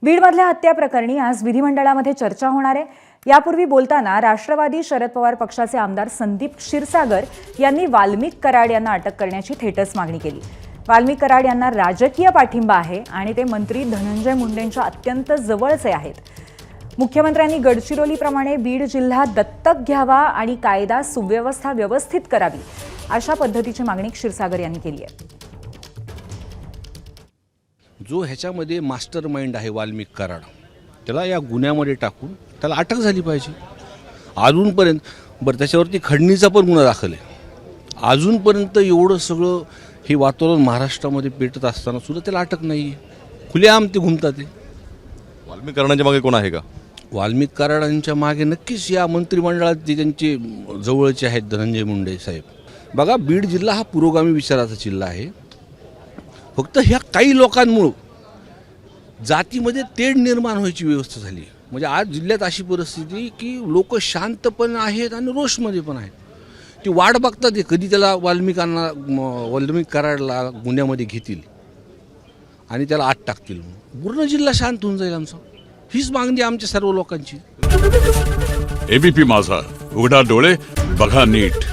बीडमधल्या हत्या प्रकरणी आज विधिमंडळामध्ये चर्चा होणार आहे। यापूर्वी बोलताना राष्ट्रवादी शरद पवार पक्षाचे आमदार संदीप क्षीरसागर यांनी वाल्मिक कराड यांना अटक करण्याची थेटच मागणी केली। वाल्मिक कराड यांना राजकीय पाठिंबा आहे आणि ते मंत्री धनंजय मुंडेंच्या अत्यंत जवळचे आहेत। मुख्यमंत्र्यांनी गडचिरोलीप्रमाणे बीड जिल्हा दत्तक घ्यावा आणि कायदा सुव्यवस्था व्यवस्थित करावी, अशा पद्धतीची मागणी क्षीरसागर यांनी केली आहे। जो ह्याच्यामध्ये मास्टर माइंड आहे वाल्मिक कराड, त्याला या गुन्ह्यामध्ये टाकून त्याला अटक झाली पाहिजे। अजूनपर्यंत बरं त्याच्यावरती खंडणीचा पण गुन्हा दाखल आहे। अजूनपर्यंत एवढं सगळं हे वातावरण महाराष्ट्रामध्ये पेटत असताना सुद्धा त्याला अटक नाही आहे। खुलेआम ते घुमतात ते। वाल्मिक कराडांच्या मागे कोण आहे का? वाल्मिक कराडांच्या मागे नक्कीच या मंत्रिमंडळात जे त्यांचे जवळचे आहेत धनंजय मुंडे साहेब। बघा, बीड जिल्हा हा पुरोगामी विचाराचा जिल्हा आहे। फक्त ह्या काही लोकांमुळं जातीमध्ये तेढ निर्माण व्हायची व्यवस्था झाली। म्हणजे आज जिल्ह्यात अशी परिस्थिती की लोक शांत पण आहेत आणि रोषमध्ये पण आहेत। ती वाट बघतात ते कधी त्याला वाल्मिक कराडला गुन्ह्यामध्ये घेतील आणि त्याला आत टाकतील। पूर्ण जिल्हा शांत होऊन जाईल आमचा। हीच मागणी आमच्या सर्व लोकांची। एबीपी माझा, उघडा डोळे बघा नीट।